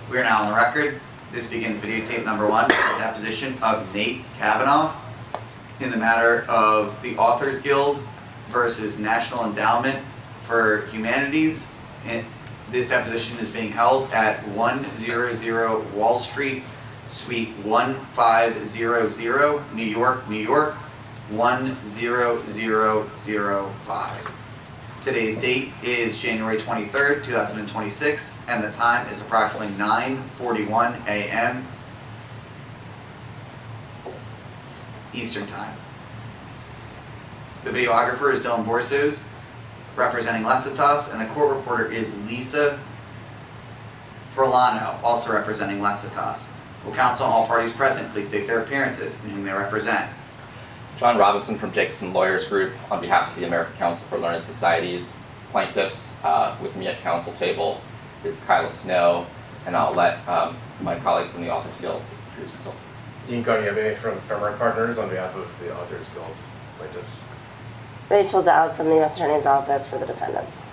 We are now on the record. This begins videotape number 1, the deposition of Nate Cavanaugh in the matter of the Authors Guild versus National Endowment for Humanities. And this deposition is being held at 100 Wall Street, Suite 1500, New York, New York, 10005. Today's date is January 23rd, 2026, and the time is approximately 9:41 a.m. Eastern Time. The videographer is Dylan Borsos, representing Lexitas, and the court reporter is Lisa Forlano, also representing Lexitas. Will counsel and all parties present please state their appearances and whom they represent? John Robinson from Jacobson Lawyers Group on behalf of the American Council for Learned Societies plaintiffs. With me at council table is Kyla Snow, and I'll let my colleague from the Authors Guild introduce himself. Ian Garnier from Fairmark Partners on behalf of the Authors Guild plaintiffs. Rachel Dowd from the U.S. Attorney's Office for the defendants.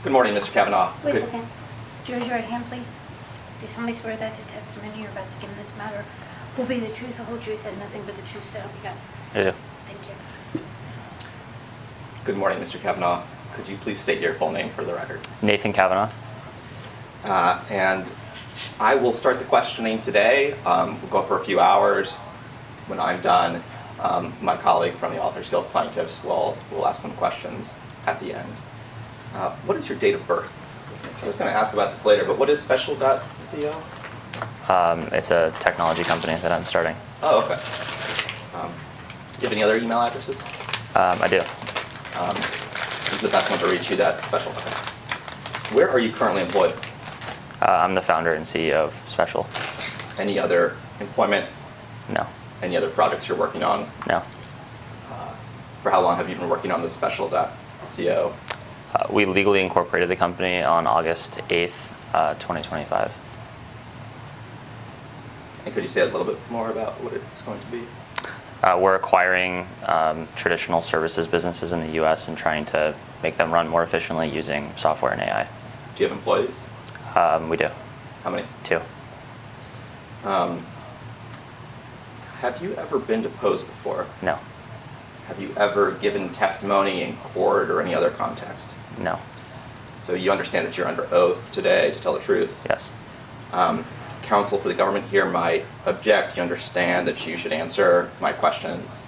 Good morning, Mr. Cavanaugh. Wait a second. Do you raise your right hand, please? Do somebody swear that the testimony you're about to give in this matter will be the truth, the whole truth, and nothing but the truth, so help you God? I do. Thank you. Good morning, Mr. Cavanaugh. Could you please state your full name for the record? Nathan Cavanaugh. And I will start the questioning today. We'll go for a few hours. When I'm done, my colleague from the Authors Guild plaintiffs will ask them questions at the end. What is your date of birth? I was going to ask about this later, but what is special.co? It's a technology company that I'm starting. Oh, okay. Do you have any other email addresses? I do. This is the best one to reach you, that special. Where are you currently employed? I'm the founder and CEO of Special. Any other employment? No. Any other projects you're working on? No. For how long have you been working on the special.co? We legally incorporated the company on August 8th, 2025. And could you say a little bit more about what it's going to be? We're acquiring traditional services businesses in the U.S. and trying to make them run more efficiently using software and AI. Do you have employees? We do. How many? 2. Have you ever been deposed before? No. Have you ever given testimony in court or any other context? No. So you understand that you're under oath today to tell the truth? Yes. Counsel for the government here might object. You understand that you should answer my questions,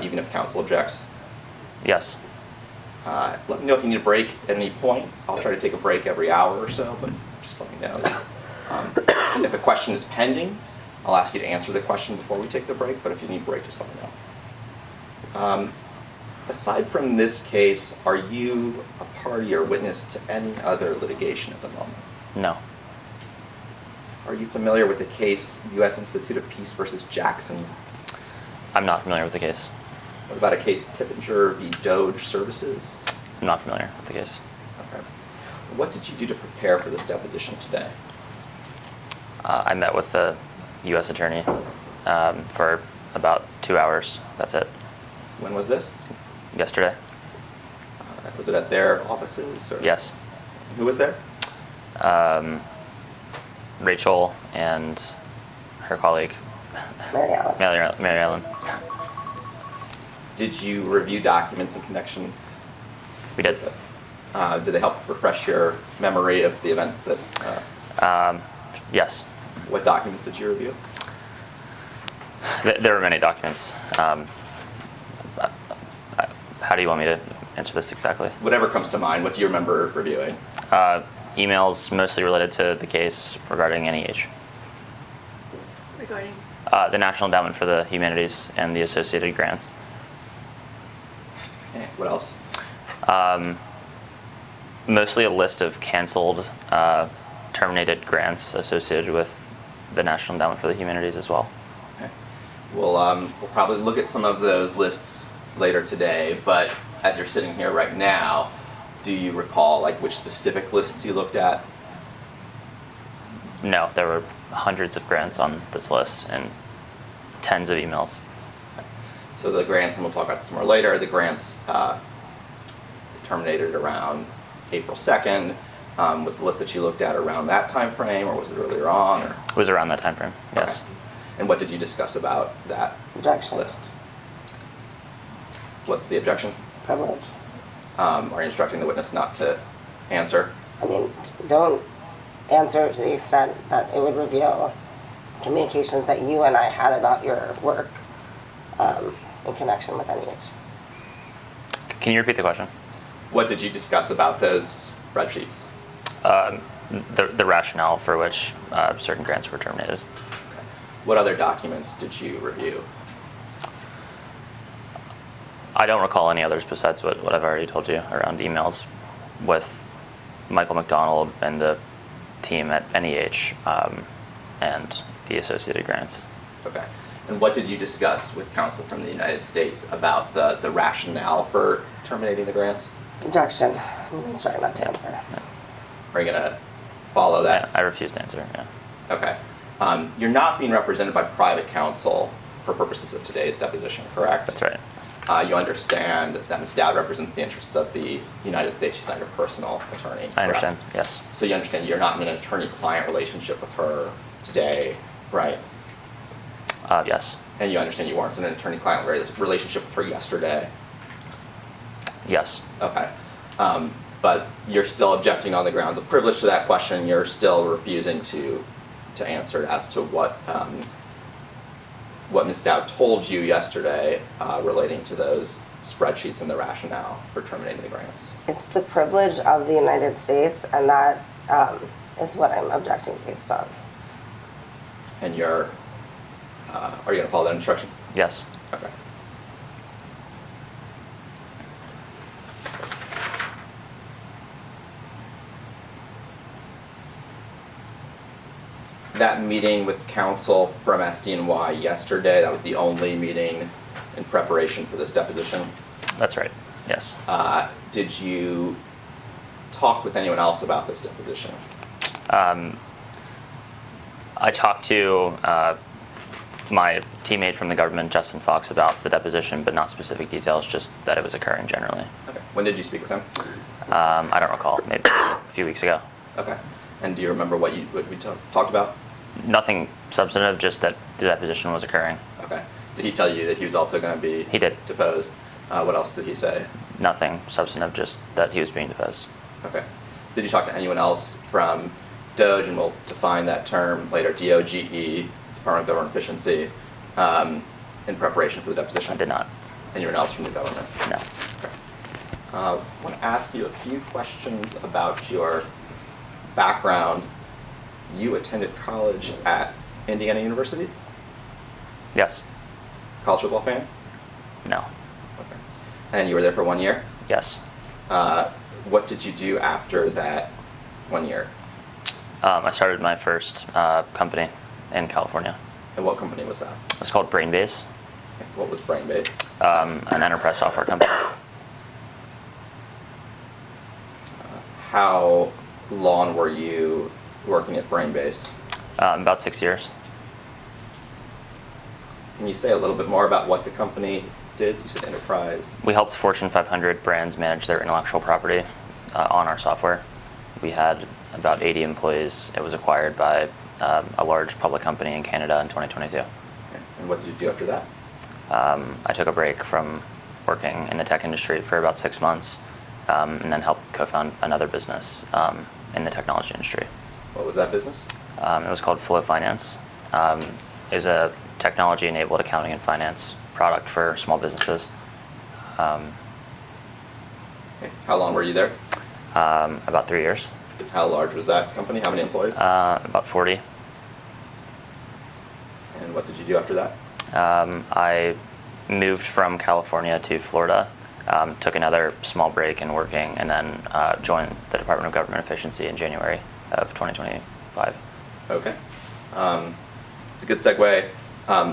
even if counsel objects? Yes. Let me know if you need a break at any point. I'll try to take a break every hour or so, but just let me know. If a question is pending, I'll ask you to answer the question before we take the break, but if you need a break, just let me know. Aside from this case, are you a party or witness to any other litigation at the moment? No. Are you familiar with the case U.S. Institute of Peace versus Jackson? I'm not familiar with the case. What about a case Pippinger v. Doge Services? I'm not familiar with the case. Okay. What did you do to prepare for this deposition today? I met with the U.S. Attorney for about 2 hours. That's it. When was this? Yesterday. Was it at their offices? Or? Yes. Who was there? Rachel and her colleague, Mary Ellen. Mary Ellen. Did you review documents in connection? We did. Did they help refresh your memory of the events that? Yes. What documents did you review? There were many documents. How do you want me to answer this exactly? Whatever comes to mind. What do you remember reviewing? Emails mostly related to the case regarding NEH. Regarding? The National Endowment for the Humanities and the associated grants. Okay. What else? Mostly a list of canceled, terminated grants associated with the National Endowment for the Humanities as well. Okay. We'll probably look at some of those lists later today, but as you're sitting here right now, do you recall like which specific lists you looked at? No, there were hundreds of grants on this list and tens of emails. So the grants, and we'll talk about this more later, the grants terminated around April 2nd. Was the list that you looked at around that time frame, or was it earlier on? Or? It was around that time frame, yes. Okay. And what did you discuss about that Objection. list? What's the objection? Privilege. Are you instructing the witness not to answer? I mean, don't answer to the extent that it would reveal communications that you and I had about your work in connection with NEH. Can you repeat the question? What did you discuss about those spreadsheets? The rationale for which certain grants were terminated. Okay. What other documents did you review? I don't recall any others besides what I've already told you around emails with Michael McDonald and the team at NEH and the associated grants. Okay. And what did you discuss with counsel from the United States about the rationale for terminating the grants? Objection. I'm instructed not to answer. Are you going to follow that? Yeah, I refuse to answer, yeah. Okay. You're not being represented by private counsel for purposes of today's deposition, correct? That's right. You understand that Ms. Dowd represents the interests of the United States. She's not your personal attorney. I understand, correct? yes. So you understand you're not in an attorney-client relationship with her today, right? Yes. And you understand you weren't in an attorney-client relationship with her yesterday? Yes. Okay. But you're still objecting on the grounds of privilege to that question. You're still refusing to answer as to what Ms. Dowd told you yesterday relating to those spreadsheets and the rationale for terminating the grants. It's the privilege of the United States, and that is what I'm objecting based on. And are you going to follow that instruction? Yes. Okay. That meeting with counsel from SDNY yesterday, that was the only meeting in preparation for this deposition. That's right, yes. Did you talk with anyone else about this deposition? I talked to my teammate from the government, Justin Fox, about the deposition, but not specific details, just that it was occurring generally. Okay. When did you speak with him? I don't recall, maybe a few weeks ago. Okay. And do you remember what we talked about? Nothing substantive, just that the deposition was occurring. Okay. Did he tell you that he was also going to be He did. deposed? What else did he say? Nothing substantive, just that he was being deposed. Okay. Did you talk to anyone else from Doge, and we'll define that term later, DOGE, Department of Government Efficiency, in preparation for the deposition? I did not. Anyone else from the government? No. Okay. I want to ask you a few questions about your background. You attended college at Indiana University? Yes. College football fan? No. Okay. And you were there for 1 year? Yes. What did you do after that 1 year? I started my first company in California. And what company was that? It was called Brainbase, What was Brainbase? an enterprise software company. How long were you working at Brainbase? About 6 years. Can you say a little bit more about what the company did? You said enterprise. We helped Fortune 500 brands manage their intellectual property on our software. We had about 80 employees. It was acquired by a large public company in Canada in 2022. Okay. And what did you do after that? I took a break from working in the tech industry for about 6 months, and then helped co-found another business in the technology industry. What was that business? It was called Flow Finance. It was a technology-enabled accounting and finance product for small businesses. Okay. How long were you there? About 3 years. How large was that company? How many employees? About 40. And what did you do after that? I moved from California to Florida, took another small break in working, and then joined the Department of Government Efficiency in January of 2025. Okay. It's a good segue.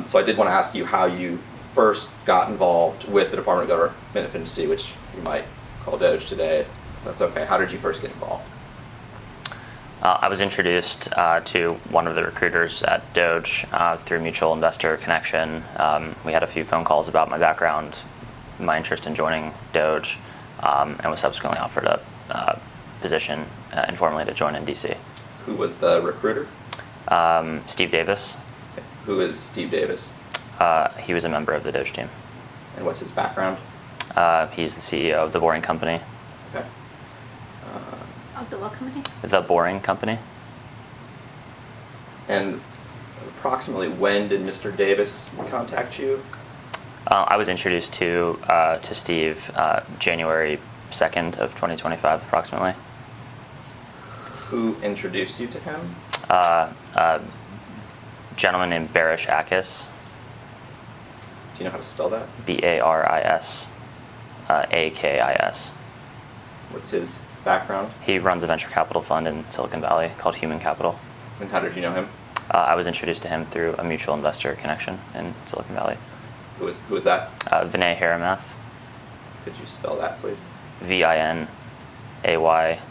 So I did want to ask you how you first got involved with the Department of Government Efficiency, which you might call Doge today. That's okay. How did you first get involved? I was introduced to one of the recruiters at Doge through mutual investor connection. We had a few phone calls about my background, my interest in joining Doge, and was subsequently offered a position informally to join in DC. Who was the recruiter? Steve Davis. Who is Steve Davis? He was a member of the Doge team. And what's his background? He's the CEO of the Boring Company. Okay. Of the what company? The Boring Company. And approximately when did Mr. Davis contact you? I was introduced to Steve January 2nd of 2025, approximately. Who introduced you to him? A gentleman named Barish Akis, Do you know how to spell that? Baris Akis. What's his background? He runs a venture capital fund in Silicon Valley called Human Capital. And how did you know him? I was introduced to him through a mutual investor connection in Silicon Valley. Who was that? Vinay Haramath, Could you spell that, please? VINAYHIREMATH.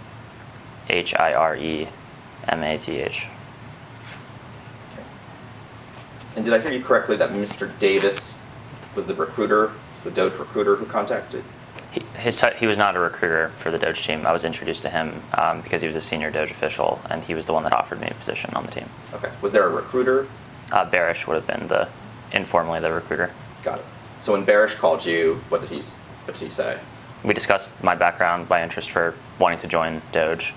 And did I hear you correctly that Mr. Davis was the recruiter, was the Doge recruiter who contacted? He was not a recruiter for the Doge team. I was introduced to him because he was a senior Doge official, and he was the one that offered me a position on the team. Okay. Was there a recruiter? Barish would have been informally the recruiter. Got it. So when Barish called you, what did he say? We discussed my background, my interest for wanting to join Doge,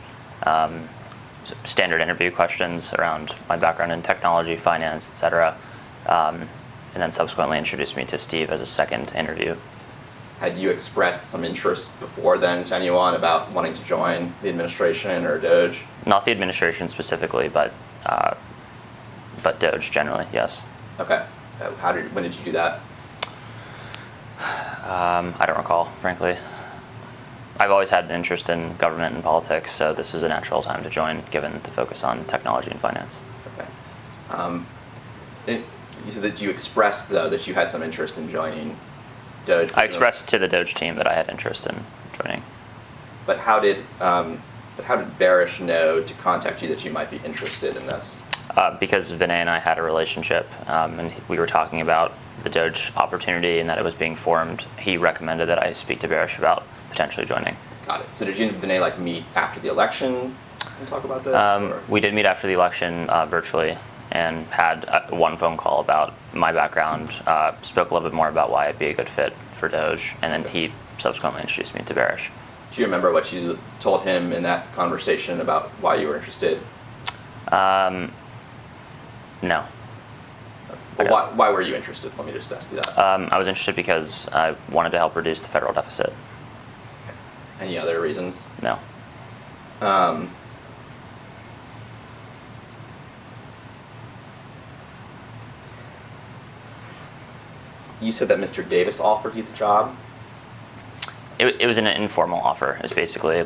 standard interview questions around my background in technology, finance, etc., and then subsequently introduced me to Steve as a second interview. Had you expressed some interest before then to anyone about wanting to join the administration or Doge? Not the administration specifically, but Doge generally, yes. Okay. When did you do that? I don't recall, frankly. I've always had an interest in government and politics, so this was a natural time to join, given the focus on technology and finance. Okay. You said that you expressed, though, that you had some interest in joining Doge. I expressed to the Doge team that I had interest in joining. But how did Barish know to contact you that you might be interested in this? Because Vinay and I had a relationship, and we were talking about the Doge opportunity and that it was being formed. He recommended that I speak to Barish about potentially joining. Got it. So did you and Vinay meet after the election and talk about this? We did meet after the election virtually and had one phone call about my background, spoke a little bit more about why I'd be a good fit for Doge, and then he subsequently introduced me to Barish. Do you remember what you told him in that conversation about why you were interested? No. Well, why were you interested? Let me just ask you that. I was interested because I wanted to help reduce the federal deficit. Any other reasons? No. You said that Mr. Davis offered you the job? It was an informal offer. It was basically,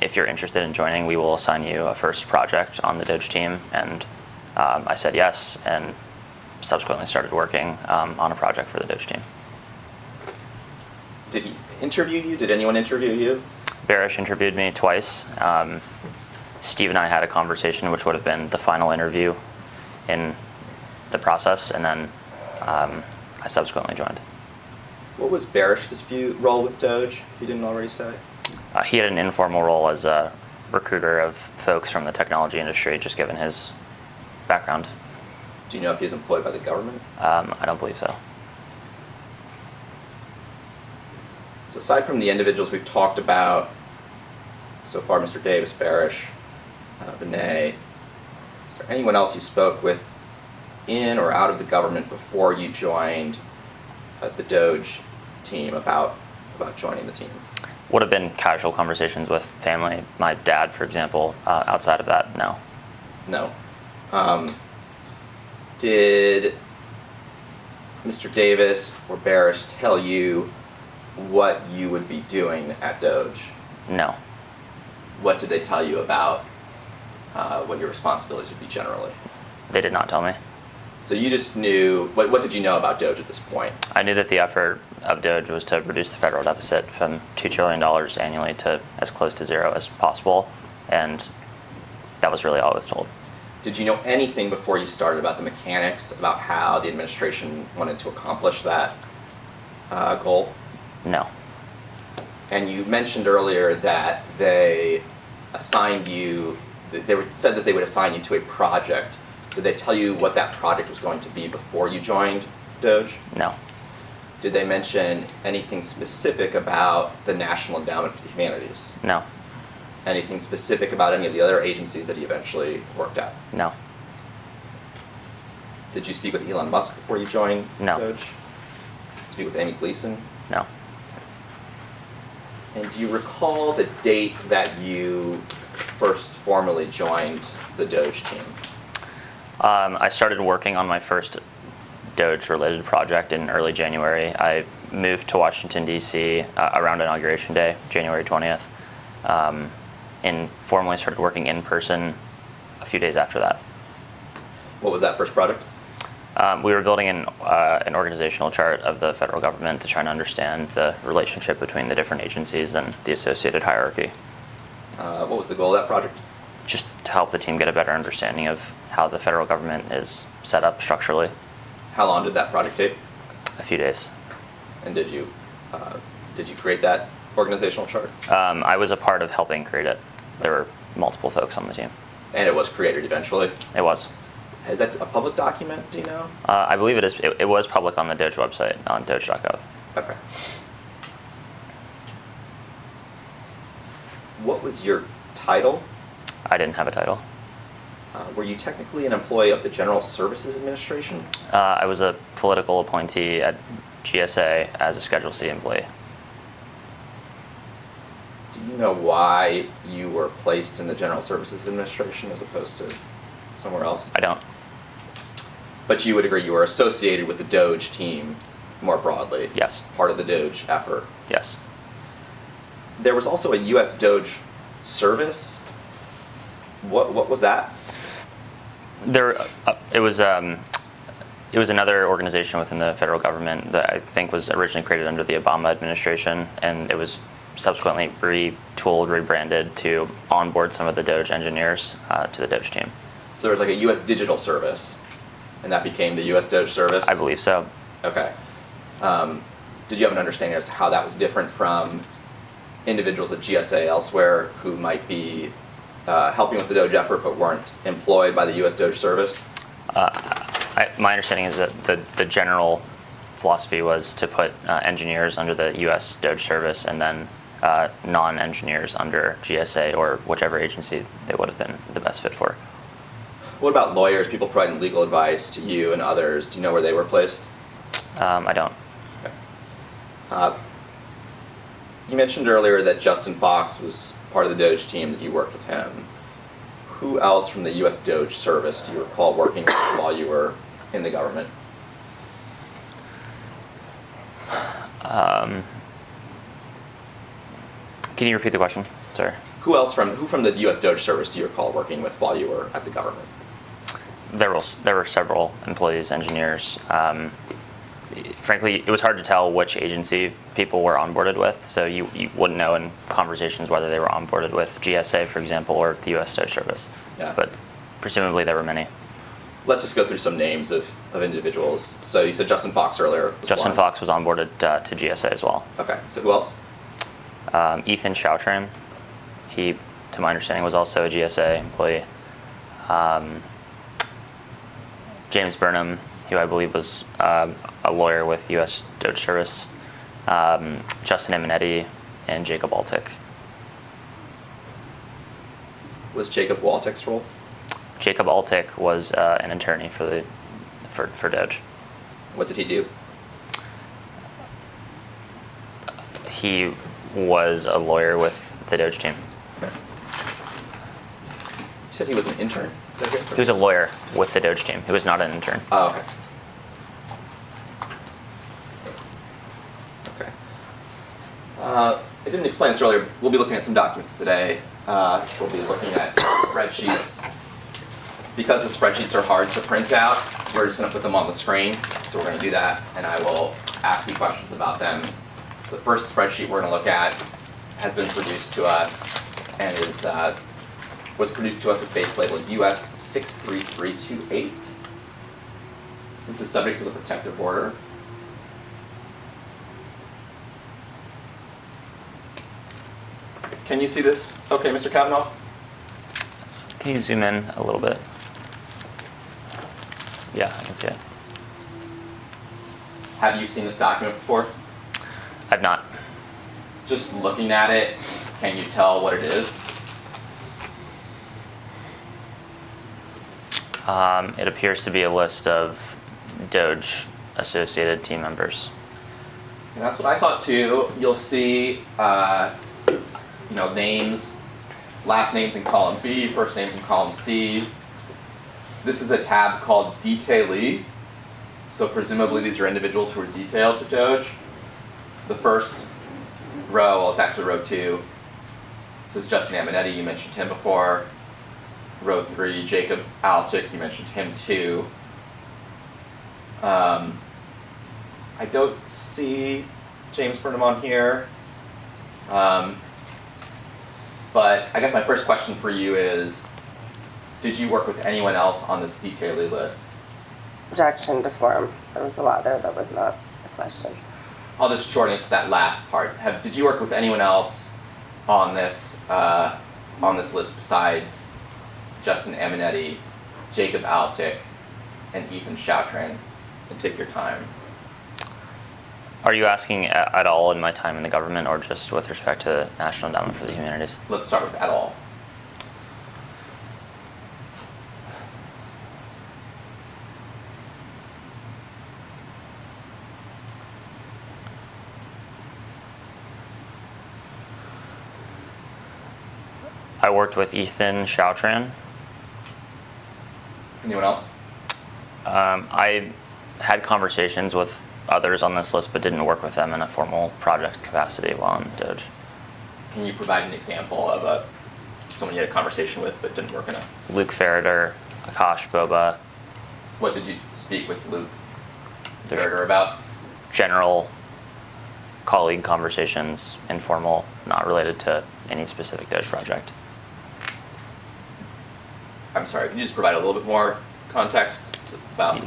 if you're interested in joining, we will assign you a first project on the Doge team. And I said yes, and subsequently started working on a project for the Doge team. Did he interview you? Did anyone interview you? Barish interviewed me twice. Steve and I had a conversation, which would have been the final interview in the process, and then I subsequently joined. What was Barish's role with Doge, if you didn't already say? He had an informal role as a recruiter of folks from the technology industry, just given his background. Do you know if he's employed by the government? I don't believe so. So aside from the individuals we've talked about so far, Mr. Davis, Barish, Vinay, is there anyone else you spoke with in or out of the government before you joined the Doge team about joining the team? Would have been casual conversations with family. My dad, for example. Outside of that, no. No. Did Mr. Davis or Barish tell you what you would be doing at Doge? No. What did they tell you about what your responsibilities would be generally? They did not tell me. So you just knew, what did you know about Doge at this point? I knew that the effort of Doge was to reduce the federal deficit from $2 trillion annually to as close to zero as possible, and that was really all I was told. Did you know anything before you started about the mechanics, about how the administration wanted to accomplish that goal? No. And you mentioned earlier that they assigned you, said that they would assign you to a project, did they tell you what that project was going to be before you joined Doge? No. Did they mention anything specific about the National Endowment for the Humanities? No. Anything specific about any of the other agencies that you eventually worked at? No. Did you speak with Elon Musk before you joined No. Doge? Speak with Amy Gleason? No. And do you recall the date that you first formally joined the Doge team? I started working on my first Doge-related project in early January. I moved to Washington, D.C. Around Inauguration Day, January 20th, and formally started working in person a few days after that. What was that first project? We were building an organizational chart of the federal government to try and understand the relationship between the different agencies and the associated hierarchy. What was the goal of that project? Just to help the team get a better understanding of how the federal government is set up structurally. How long did that project take? A few days. And did you create that organizational chart? I was a part of helping create it. There were multiple folks on the team. And it was created eventually? It was. Is that a public document, do you know? I believe it is. It was public on the Doge website, on doge.gov. Okay. What was your title? I didn't have a title. Were you technically an employee of the General Services Administration? I was a political appointee at GSA as a Schedule C employee. Do you know why you were placed in the General Services Administration as opposed to somewhere else? I don't. But you would agree you were associated with the Doge team more broadly? Yes. Part of the Doge effort? Yes. There was also a U.S. Doge service. What was that? It was another organization within the federal government that I think was originally created under the Obama administration, and it was subsequently retooled, rebranded to onboard some of the Doge engineers to the Doge team. So there was like a U.S. digital service, and that became the U.S. Doge service? I believe so. Okay. Did you have an understanding as to how that was different from individuals at GSA elsewhere who might be helping with the Doge effort but weren't employed by the U.S. Doge service? My understanding is that the general philosophy was to put engineers under the U.S. Doge service and then non-engineers under GSA or whichever agency they would have been the best fit for. What about lawyers, people providing legal advice to you and others? Do you know where they were placed? I don't. Okay. You mentioned earlier that Justin Fox was part of the Doge team, that you worked with him. Who else from the U.S. Doge service do you recall working with while you were in the government? Can you repeat the question? Sorry. Who from the U.S. Doge service do you recall working with while you were at the government? There were several employees, engineers. Frankly, it was hard to tell which agency people were onboarded with, so you wouldn't know in conversations whether they were onboarded with GSA, for example, or the U.S. Doge service. Yeah. But presumably there were many. Let's just go through some names of individuals. So you said Justin Fox earlier. Justin Fox was onboarded to GSA as well. Okay, so who else? Ethan Choutram, he, to my understanding, was also a GSA employee. James Burnham, who I believe was a lawyer with U.S. Doge Service. Justin Eminetti, and Jacob Altic. Was Jacob Waltick's role? Jacob Altic was an attorney for Doge. What did he do? He was a lawyer with the Doge team. Okay. You said he was an intern? He was a lawyer with the Doge team. He was not an intern. Oh, okay. Okay. I didn't explain this earlier. We'll be looking at some documents today. We'll be looking at spreadsheets. Because the spreadsheets are hard to print out, we're just going to put them on the screen. So we're going to do that, and I will ask you questions about them. The first spreadsheet we're going to look at has been produced to us and was produced to us with base label US 63328. This is subject to the protective order. Can you see this? Okay, Mr. Cavanaugh? Can you zoom in a little bit? Yeah, I can see it. Have you seen this document before? I've not. Just looking at it, can you tell what it is? It appears to be a list of Doge associated team members. And that's what I thought too. You'll see, names, last names in column B, first names in column C. This is a tab called Detailee. So presumably these are individuals who are detailed to Doge. The first row, well, it's actually row 2. This is Justin Aminetti, you mentioned him before. Row 3, Jacob Altic, you mentioned him too. I don't see James Burnham on here. But I guess my first question for you is, did you work with anyone else on this detailee list? Objection to form. There was a lot there that was not a question. I'll just shorten it to that last part. Did you work with anyone else on this list besides Justin Aminetti, Jacob Altic, and Ethan Chautran? And take your time. Are you asking at all in my time in the government or just with respect to National Endowment for the Humanities? Let's start with at all. I worked with Ethan Chautran. Anyone else? I had conversations with others on this list but didn't work with them in a formal project capacity while on Doge. Can you provide an example of someone you had a conversation with but didn't work in a... Luke Ferreter, Akash Boba. What did you speak with Luke There's Ferreter about? general colleague conversations, informal, not related to any specific Doge project. I'm sorry, can you just provide a little bit more context about...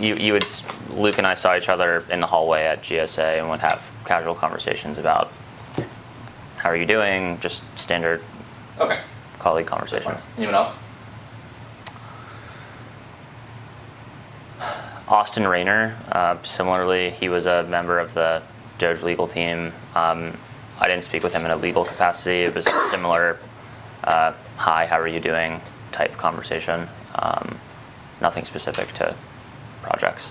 Luke and I saw each other in the hallway at GSA and would have casual conversations about how are you doing, just standard Okay. colleague conversations. Anyone else? Austin Rayner, similarly, he was a member of the Doge legal team. I didn't speak with him in a legal capacity. It was a similar, hi, how are you doing type conversation. Nothing specific to projects.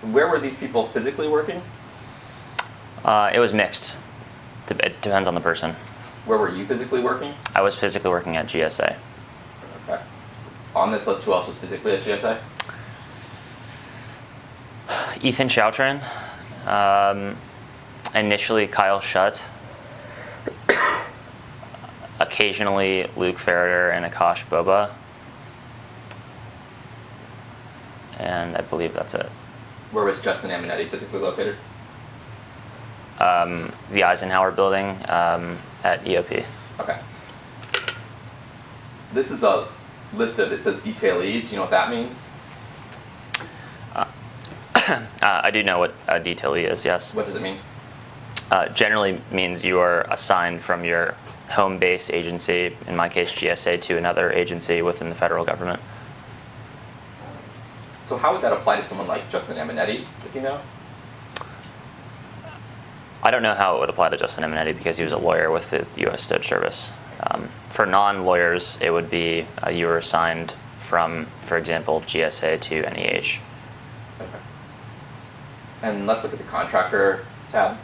Where were these people physically working? It was mixed. It depends on the person. Where were you physically working? I was physically working at GSA. Okay. On this list, who else was physically at GSA? Ethan Chautran. Initially Kyle Shutt. Occasionally Luke Ferreter and Akash Boba. And I believe that's it. Where was Justin Aminetti physically located? The Eisenhower building at EOP. Okay. This is a list of, it says detailees. Do you know what that means? I do know what a detailee is, yes. What does it mean? Generally means you are assigned from your home base agency, in my case GSA, to another agency within the federal government. So how would that apply to someone like Justin Aminetti, if you know? I don't know how it would apply to Justin Aminetti because he was a lawyer with the U.S. Doge Service. For non-lawyers, it would be you were assigned from, for example, GSA to NEH. Okay. And let's look at the contractor tab.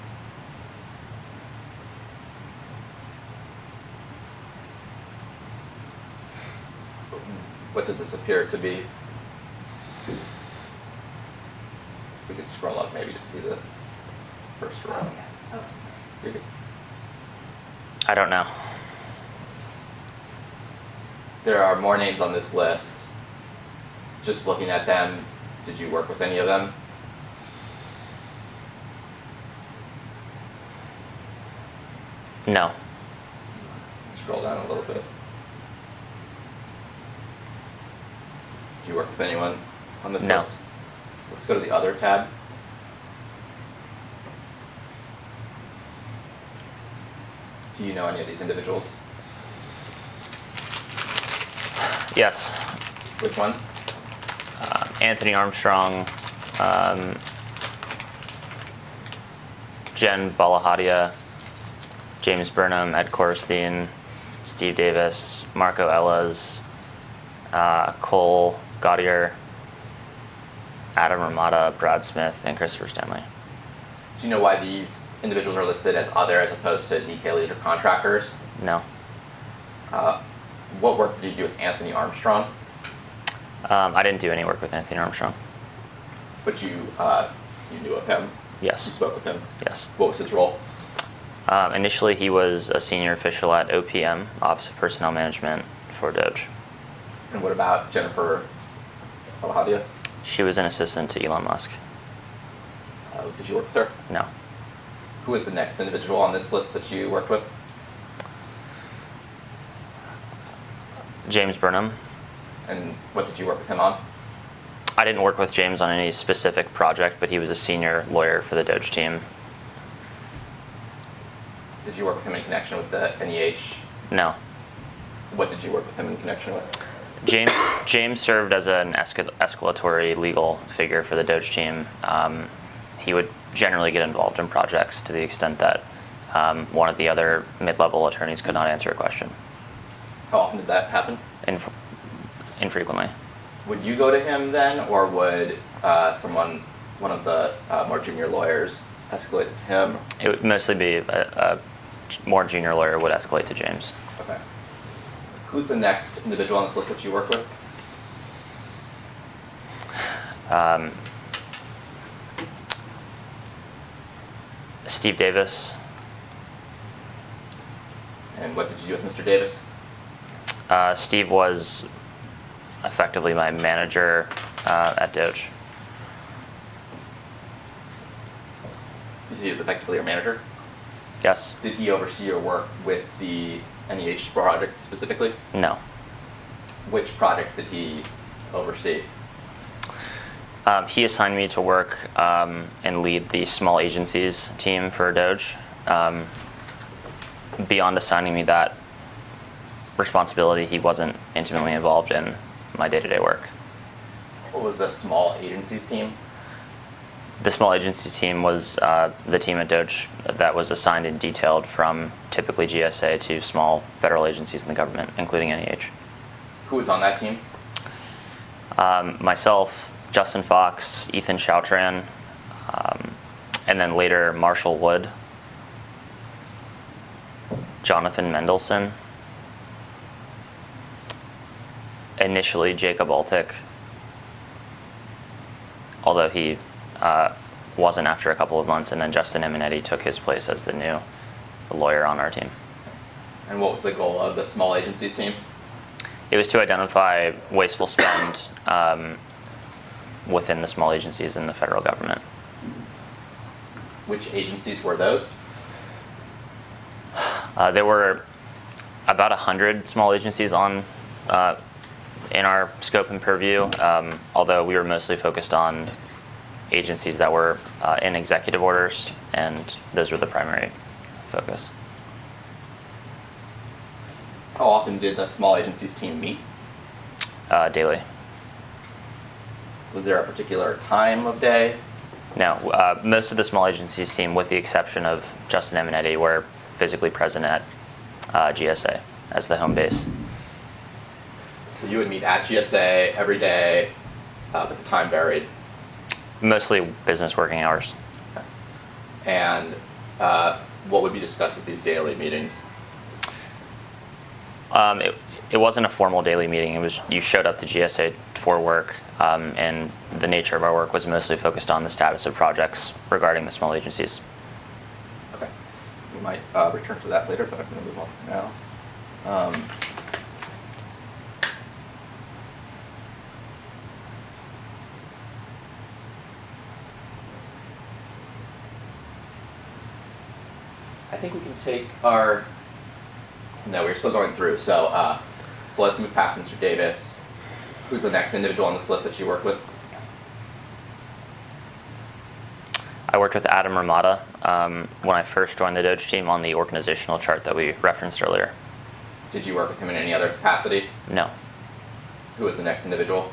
What does this appear to be? We could scroll up maybe to see the first row. You're good. I don't know. There are more names on this list. Just looking at them, did you work with any of them? No. Scroll down a little bit. Do you work with anyone on this No. list? Let's go to the other tab. Do you know any of these individuals? Yes. Which ones? Anthony Armstrong, Jen Balahadia, James Burnham, Ed Korstein, Steve Davis, Marco Ellis, Cole Gaudier, Adam Ramada, Brad Smith, and Christopher Stanley. Do you know why these individuals are listed as other as opposed to detail leads or contractors? No. What work did you do with Anthony Armstrong? I didn't do any work with Anthony Armstrong. But you knew of him? You Yes. spoke with him? Yes. What was his role? Initially, he was a senior official at OPM, Office of Personnel Management, for Doge. And what about Jennifer Balahadia? She was an assistant to Elon Musk. Did you work with her? No. Who was the next individual on this list that you worked with? James Burnham. And what did you work with him on? I didn't work with James on any specific project, but he was a senior lawyer for the Doge team. Did you work with him in connection with the NEH? No. What did you work with him in connection with? James served as an escalatory legal figure for the Doge team. He would generally get involved in projects to the extent that one of the other mid-level attorneys could not answer a question. How often did that happen? Infrequently. Would you go to him then, or would one of the more junior lawyers, escalate it to him? It would mostly be a more junior lawyer would escalate to James. Okay. Who's the next individual on this list that you work with? Steve Davis. And what did you do with Mr. Davis? Steve was effectively my manager at Doge. He was effectively your manager? Yes. Did he oversee your work with the NEH project specifically? No. Which project did he oversee? He assigned me to work and lead the small agencies team for Doge. Beyond assigning me that responsibility, he wasn't intimately involved in my day-to-day work. What was the small agencies team? The small agencies team was the team at Doge that was assigned and detailed from typically GSA to small federal agencies in the government, including NEH. Who was on that team? Myself, Justin Fox, Ethan Choutran, and then later Marshall Wood, Jonathan Mendelson, initially Jacob Altick, although he wasn't after a couple of months, and then Justin Eminetti took his place as the new lawyer on our team. And what was the goal of the small agencies team? It was to identify wasteful spend within the small agencies in the federal government. Which agencies were those? There were about 100 small agencies on in our scope and purview, although we were mostly focused on agencies that were in executive orders, and those were the primary focus. How often did the small agencies team meet? Daily. Was there a particular time of day? No, most of the small agencies team, with the exception of Justin Eminetti, were physically present at GSA as the home base. So you would meet at GSA every day, but the time varied. Mostly business working hours. And what would be discussed at these daily meetings? It wasn't a formal daily meeting. It was you showed up to GSA for work, and the nature of our work was mostly focused on the status of projects regarding the small agencies. Okay. We might return to that later, but I'm going to move on now. I think we can take our... No, we're still going through. So let's move past Mr. Davis. Who's the next individual on this list that you worked with? I worked with Adam Ramada when I first joined the Doge team on the organizational chart that we referenced earlier. Did you work with him in any other capacity? No. Who was the next individual?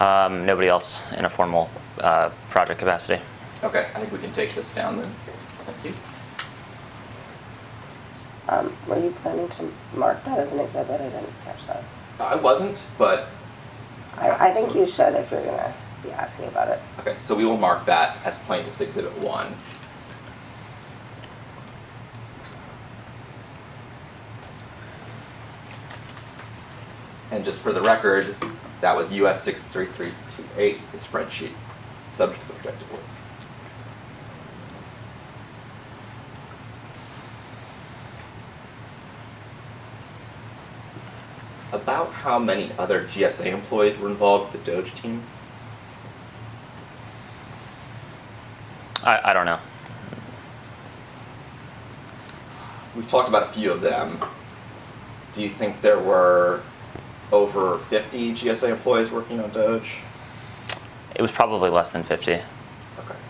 Nobody else in a formal project capacity. Okay, I think we can take this down then. Thank you. Were you planning to mark that as an exhibit? I didn't catch that. I wasn't, but I think you should if you're gonna be asking about it. okay, so we will mark that as Plaintiff's Exhibit 1. And just for the record, that was US 63328. It's a spreadsheet subject to the projected work. About how many other GSA employees were involved with the Doge team? I don't know. We've talked about a few of them. Do you think there were over 50 GSA employees working on Doge? It was probably less than 50. Okay,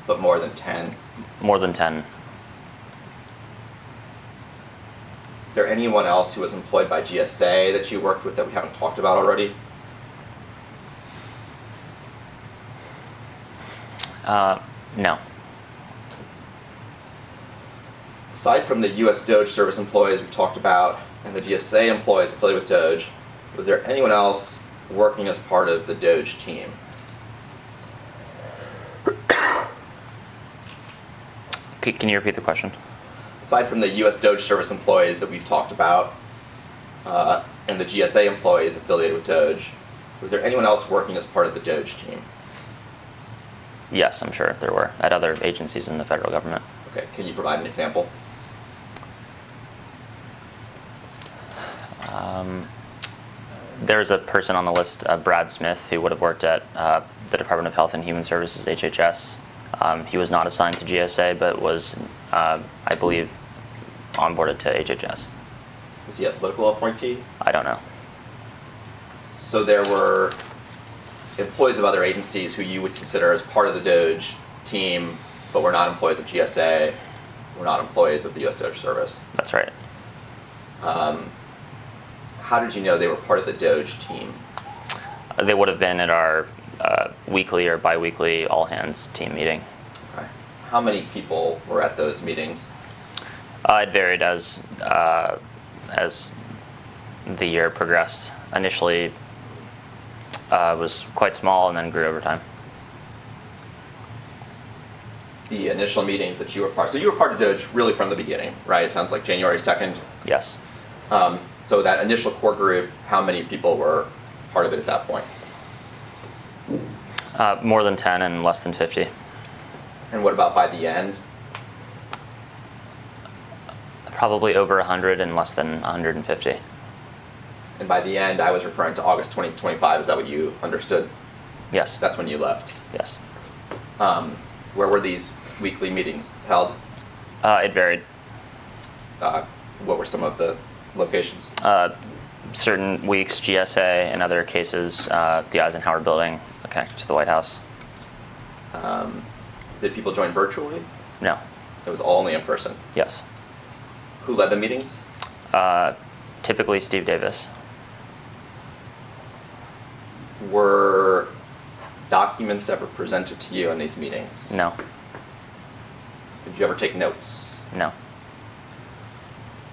but more than 10. More than 10. Is there anyone else who was employed by GSA that you worked with that we haven't talked about already? No. Aside from the US Doge service employees we've talked about and the GSA employees affiliated with Doge, was there anyone else working as part of the Doge team? Can you repeat the question? Aside from the US Doge service employees that we've talked about and the GSA employees affiliated with Doge, was there anyone else working as part of the Doge team? Yes, I'm sure there were at other agencies in the federal government. Okay, can you provide an example? There's a person on the list, Brad Smith, who would have worked at the Department of Health and Human Services, HHS. He was not assigned to GSA, but was, I believe, onboarded to HHS. Was he a political appointee? I don't know. So there were employees of other agencies who you would consider as part of the Doge team, but were not employees of GSA, were not employees of the US Doge service. That's right. How did you know they were part of the Doge team? They would have been at our weekly or bi-weekly all-hands team meeting. Okay. How many people were at those meetings? It varied as the year progressed. Initially, it was quite small and then grew over time. The initial meetings that you were part, so you were part of Doge really from the beginning, right? It sounds like January 2nd. Yes. So that initial core group, how many people were part of it at that point? More than 10 and less than 50. And what about by the end? Probably over 100 and less than 150. And by the end, I was referring to August 2025. Is that what you understood? Yes. That's when you left. Yes. Where were these weekly meetings held? It varied. What were some of the locations? Certain weeks, GSA, and other cases, the Eisenhower Building, connected to the White House. Did people join virtually? No. It was all only in person. Yes. Who led the meetings? Typically Steve Davis. Were documents ever presented to you in these meetings? No. Did you ever take notes? No.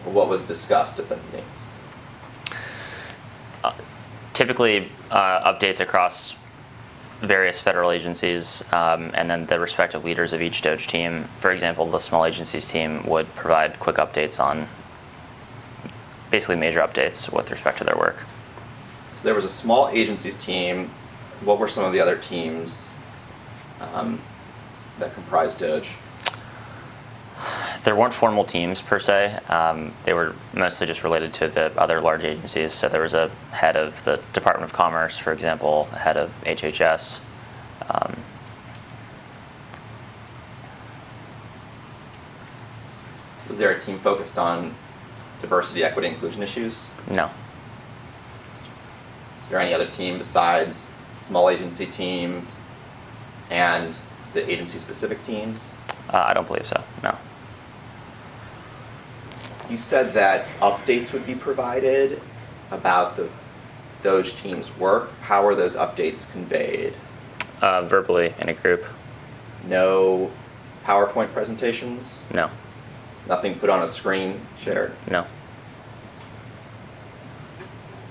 What was discussed at the meetings? Typically updates across various federal agencies and then the respective leaders of each Doge team. For example, the small agencies team would provide quick updates on basically major updates with respect to their work. So there was a small agencies team. What were some of the other teams that comprised Doge? There weren't formal teams per se. They were mostly just related to the other large agencies. So there was a head of the Department of Commerce, for example, a head of HHS. Was there a team focused on diversity, equity, inclusion issues? No. Is there any other team besides small agency teams and the agency-specific teams? I don't believe so, no. You said that updates would be provided. about the Doge team's work? How were those updates conveyed? Verbally in a group. No PowerPoint presentations? No. Nothing put on a screen shared? No.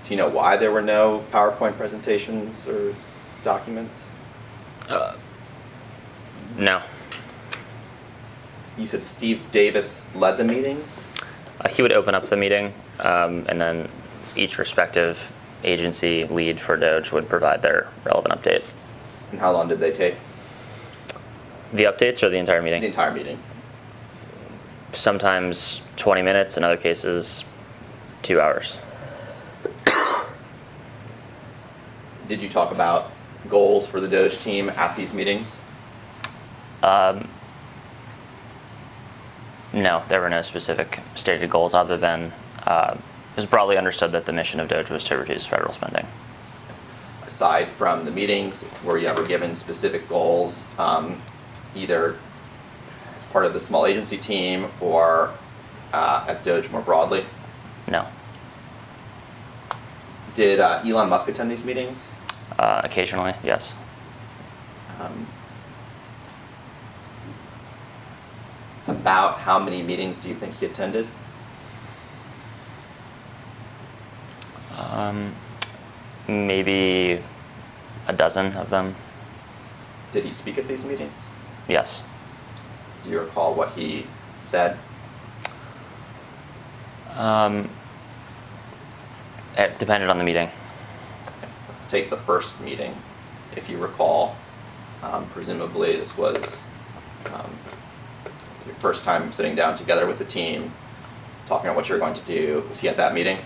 Do you know why there were no PowerPoint presentations or documents? No. You said Steve Davis led the meetings? He would open up the meeting, and then each respective agency lead for Doge would provide their relevant update. And how long did they take? The updates or the entire meeting? The entire meeting. Sometimes 20 minutes, in other cases 2 hours. Did you talk about goals for the Doge team at these meetings? No, there were no specific stated goals other than it was broadly understood that the mission of Doge was to reduce federal spending. Aside from the meetings, were you ever given specific goals, either as part of the small agency team or as Doge more broadly? No. Did Elon Musk attend these meetings? Occasionally, yes. About how many meetings do you think he attended? Maybe a dozen of them, Did he speak at these meetings? yes. Do you recall what he said? It depended on the meeting. Let's take the first meeting, if you recall. Presumably this was your first time sitting down together with the team, talking about what you're going to do. Was he at that meeting?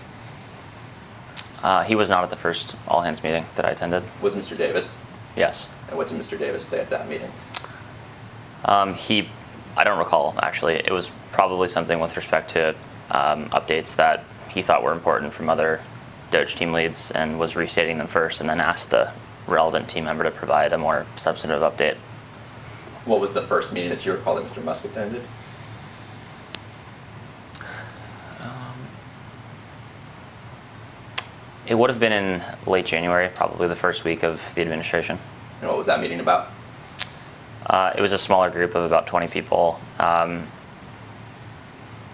He was not at the first all-hands meeting that I attended. Was Mr. Davis? Yes. And what did Mr. Davis say at that meeting? I don't recall, actually. It was probably something with respect to updates that he thought were important from other Doge team leads and was restating them first and then asked the relevant team member to provide a more substantive update. What was the first meeting that you recall that Mr. Musk attended? It would have been in late January, probably the first week of the administration. And what was that meeting about? It was a smaller group of about 20 people.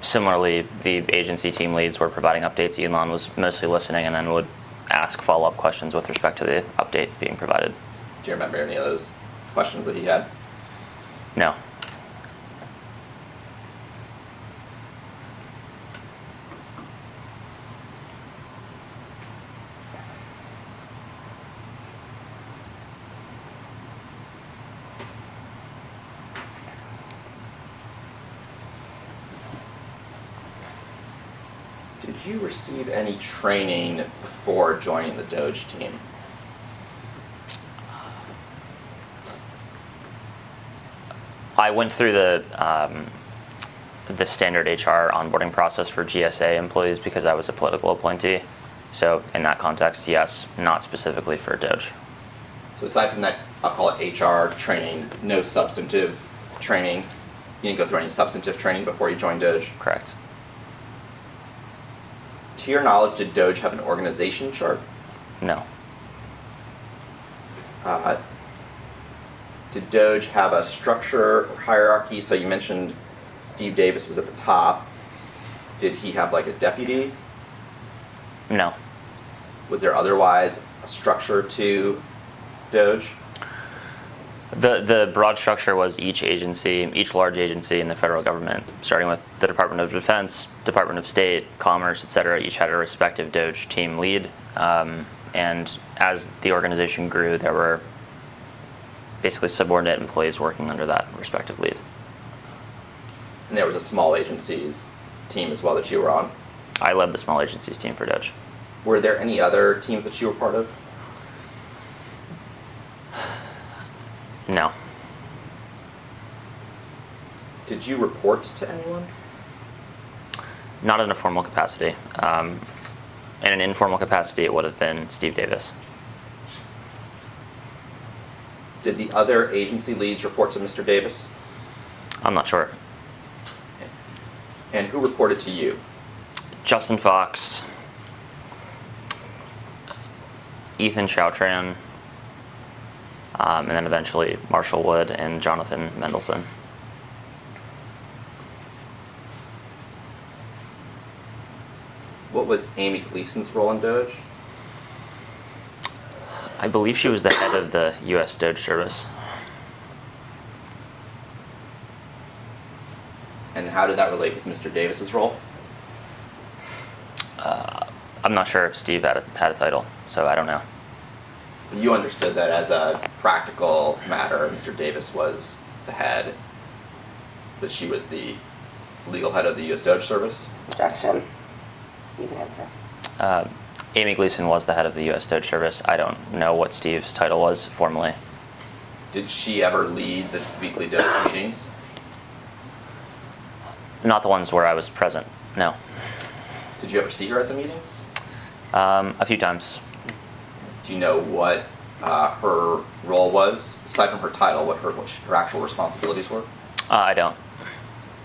Similarly, the agency team leads were providing updates. Elon was mostly listening and then would ask follow-up questions with respect to the update being provided. Do you remember any of those questions that he had? No. Did you receive any training before joining the Doge team? I went through the standard HR onboarding process for GSA employees because I was a political appointee. So in that context, yes, not specifically for Doge. So aside from that, I'll call it HR training, no substantive training. You didn't go through any substantive training before you joined Doge? Correct. To your knowledge, did Doge have an organization chart? No. Did Doge have a structure or hierarchy? So you mentioned Steve Davis was at the top. Did he have like a deputy? No. Was there otherwise a structure to Doge? The broad structure was each agency, each large agency in the federal government, starting with the Department of Defense, Department of State, Commerce, et cetera, each had a respective Doge team lead. And as the organization grew, there were basically subordinate employees working under that respective lead. And there was a small agencies team as well that you were on. I led the small agencies team for Doge. Were there any other teams that you were part of? No. Did you report to anyone? Not in a formal capacity. In an informal capacity, it would have been Steve Davis. Did the other agency leads report to Mr. Davis? I'm not sure. And who reported to you? Justin Fox, Ethan Choutran, and then eventually Marshall Wood and Jonathan Mendelson. What was Amy Gleason's role in Doge? I believe she was the head of the U.S. Doge service. And how did that relate with Mr. Davis's role? I'm not sure if Steve had a title, so I don't know. You understood that as a practical matter, Mr. Davis was the head, that she was the legal head of the U.S. Doge service? Objection. You can answer. Amy Gleason was the head of the U.S. Doge service. I don't know what Steve's title was formally. Did she ever lead the weekly Doge meetings? Not the ones where I was present, no. Did you ever see her at the meetings? A few times. Do you know what her role was, aside from her title, what her actual responsibilities were? I don't.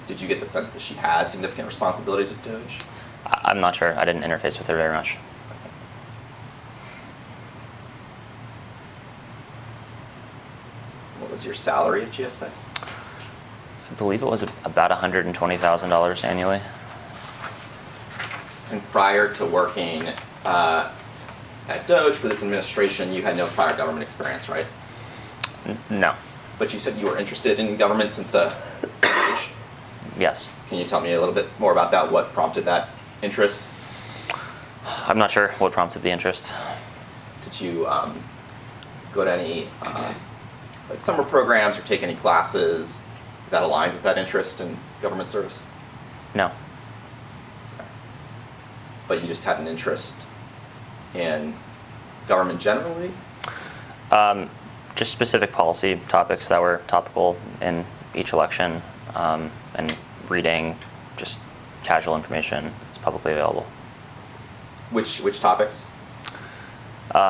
Did you get the sense that she had significant responsibilities at Doge? I'm not sure. I didn't interface with her very much. What was your salary at GSA? I believe it was about $120,000 annually. And prior to working at Doge for this administration, you had no prior government experience, right? No. But you said you were interested in government since NEH. Yes. Can you tell me a little bit more about that? What prompted that interest? I'm not sure what prompted the interest. Did you go to any like summer programs or take any classes that aligned with that interest in government service? No. But you just had an interest in government generally? Just specific policy topics that were topical in each election, and reading just casual information that's publicly available. Which topics?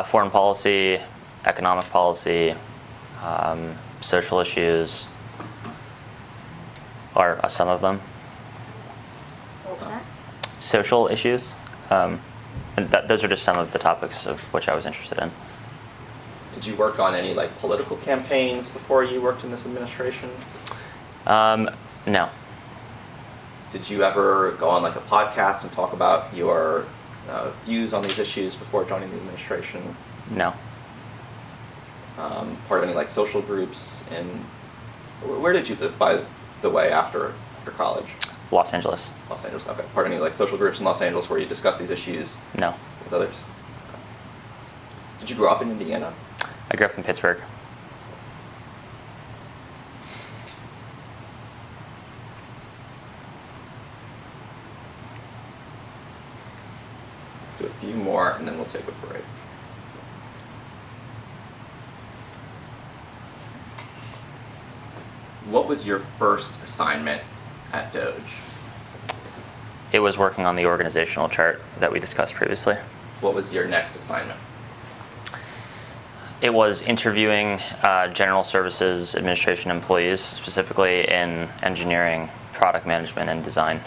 Foreign policy, economic policy, social issues are some of them. What was that? Social issues. And those are just some of the topics of which I was interested in. Did you work on any like political campaigns before you worked in this administration? No. Did you ever go on like a podcast and talk about your views on these issues before joining the administration? No. Part of any like social groups? And where did you live, by the way, after college? Los Angeles. Los Angeles, okay. Part of any like social groups in Los Angeles where you discuss these issues No. with others? Did you grow up in Indiana? I grew up in Pittsburgh. Let's do a few more and then we'll take a break. What was your first assignment at Doge? It was working on the organizational chart that we discussed previously. What was your next assignment? It was interviewing General Services Administration employees, specifically in engineering, product management, and design.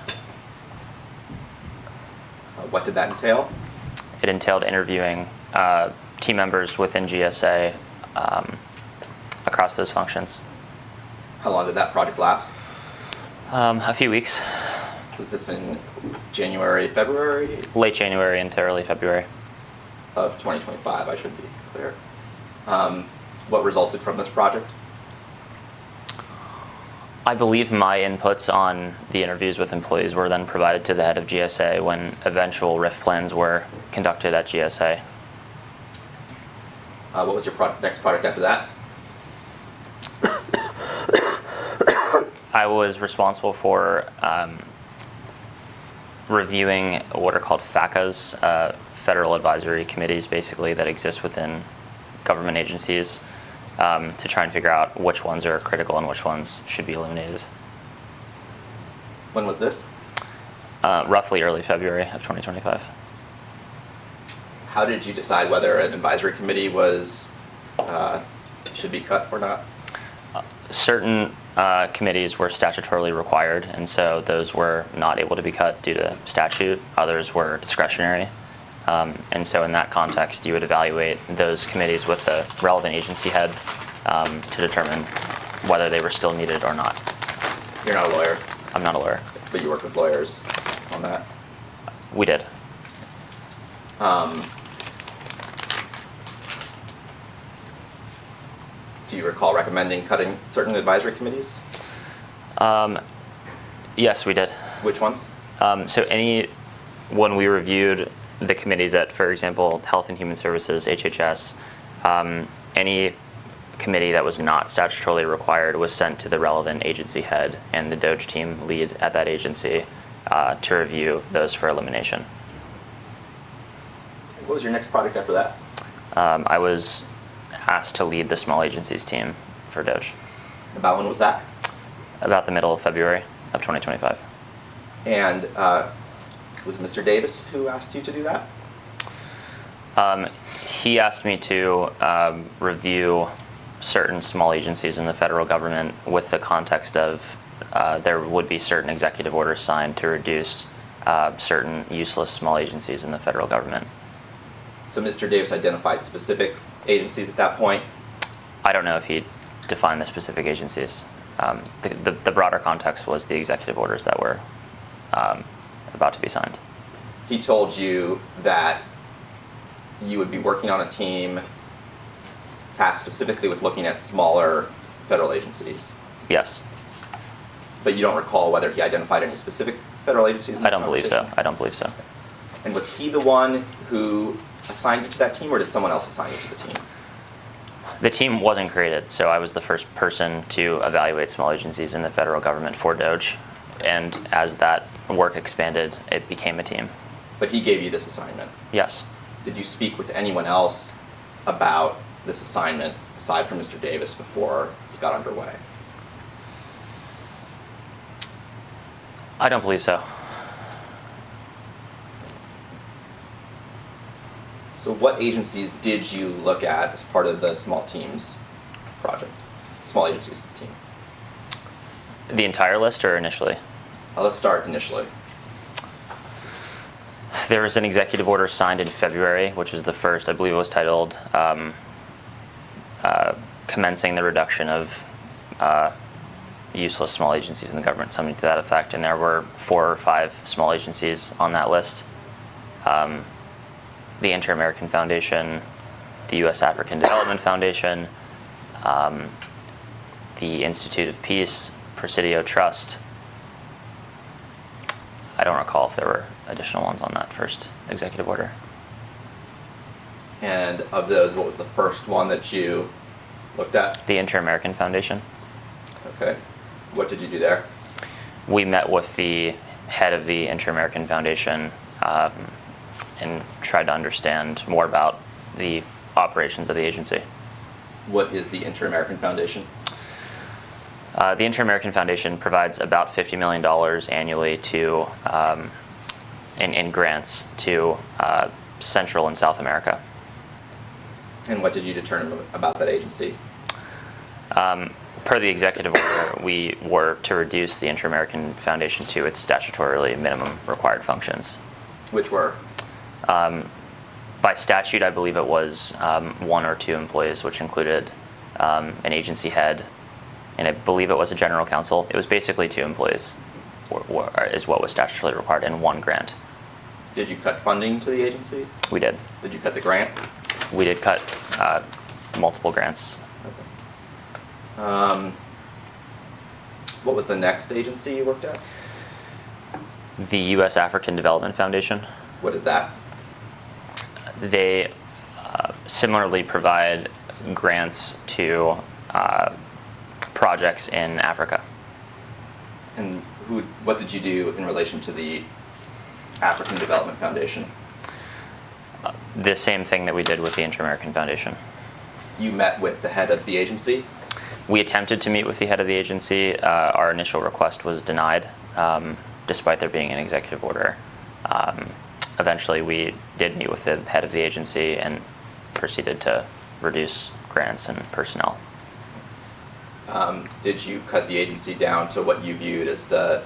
What did that entail? It entailed interviewing team members within GSA across those functions. How long did that project last? A few weeks. Was this in January, February Late January into early February. of 2025, I should be clear. What resulted from this project? I believe my inputs on the interviews with employees were then provided to the head of GSA when eventual RIF plans were conducted at GSA. What was your next project after that? I was responsible for reviewing what are called FACAs, Federal Advisory Committees, basically, that exist within government agencies to try and figure out which ones are critical and which ones should be eliminated. When was this? Roughly early February of 2025. How did you decide whether an advisory committee was should be cut or not? Certain committees were statutorily required, and so those were not able to be cut due to statute. Others were discretionary, And so in that context, you would evaluate those committees with the relevant agency head to determine whether they were still needed or not. You're not a lawyer, I'm not a lawyer. but you work with lawyers on that. We did. Do you recall recommending cutting certain advisory committees? Yes, we did. Which ones? When we reviewed the committees at, for example, Health and Human Services, HHS, any committee that was not statutorily required was sent to the relevant agency head and the Doge team lead at that agency to review those for elimination. What was your next project after that? I was asked to lead the small agencies team for Doge About when was that? about the middle of February of 2025. And was it Mr. Davis who asked you to do that? He asked me to review certain small agencies in the federal government with the context of there would be certain executive orders signed to reduce certain useless small agencies in the federal government. So Mr. Davis identified specific agencies at that point. I don't know if he defined the specific agencies. The broader context was the executive orders that were about to be signed. He told you that you would be working on a team tasked specifically with looking at smaller federal agencies, Yes, but you don't recall whether he identified any specific federal agencies in I that don't believe so. conversation? I don't believe so. And was he the one who assigned you to that team, or did someone else assign you to the team? The team wasn't created, so I was the first person to evaluate small agencies in the federal government for Doge. And as that work expanded, it became a team. But he gave you this assignment. Yes. Did you speak with anyone else about this assignment aside from Mr. Davis before it got underway? I don't believe so. So what agencies did you look at as part of the small teams project? Small agencies team. The entire list or initially? Let's start initially. There was an executive order signed in February, which was the first, I believe it was titled Commencing the Reduction of Useless Small Agencies in the Government, something to that effect. And there were 4 or 5 small agencies on that list. The Inter-American Foundation, the U.S. African Development Foundation, the Institute of Peace, Presidio Trust. I don't recall if there were additional ones on that first executive order. And of those, what was the first one that you looked at? The Inter-American Foundation. Okay. What did you do there? We met with the head of the Inter-American Foundation and tried to understand more about the operations of the agency. What is the Inter-American Foundation? The Inter-American Foundation provides about $50 million annually to in grants to Central and South America. And what did you determine about that agency? Per the executive order, we were to reduce the Inter-American Foundation to its statutorily minimum required functions. Which were? By statute, I believe it was 1 or 2 employees, which included an agency head, and I believe it was a general counsel. It was basically 2 employees, is what was statutorily required, and 1 grant. Did you cut funding to the agency? We did. Did you cut the grant? We did cut multiple grants. What was the next agency you worked at? The U.S. African Development Foundation. What is that? They similarly provide grants to projects in Africa. And what did you do in relation to the African Development Foundation? The same thing that we did with the Inter-American Foundation. You met with the head of the agency? We attempted to meet with the head of the agency. Our initial request was denied, despite there being an executive order. Eventually, we did meet with the head of the agency and proceeded to reduce grants and personnel. Did you cut the agency down to what you viewed as the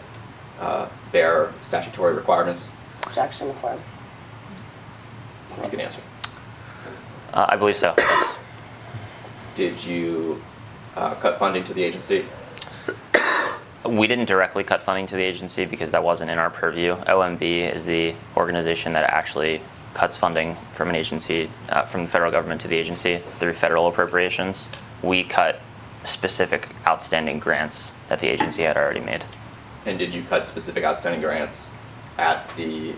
bare statutory requirements? Objection form. You can answer. I believe so. Yes. Did you cut funding to the agency? We didn't directly cut funding to the agency because that wasn't in our purview. OMB is the organization that actually cuts funding from an agency, from the federal government to the agency through federal appropriations. We cut specific outstanding grants that the agency had already made. And did you cut specific outstanding grants at the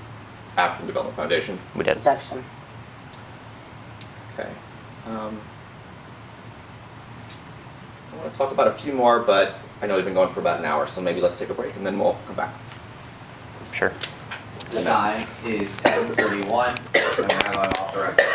African Development Foundation? We did. Objection. Okay. I want to talk about a few more, but I know we've been going for about an hour, so maybe let's take a break and then we'll come back. Sure. The time is 10:31, and we're now going off the record.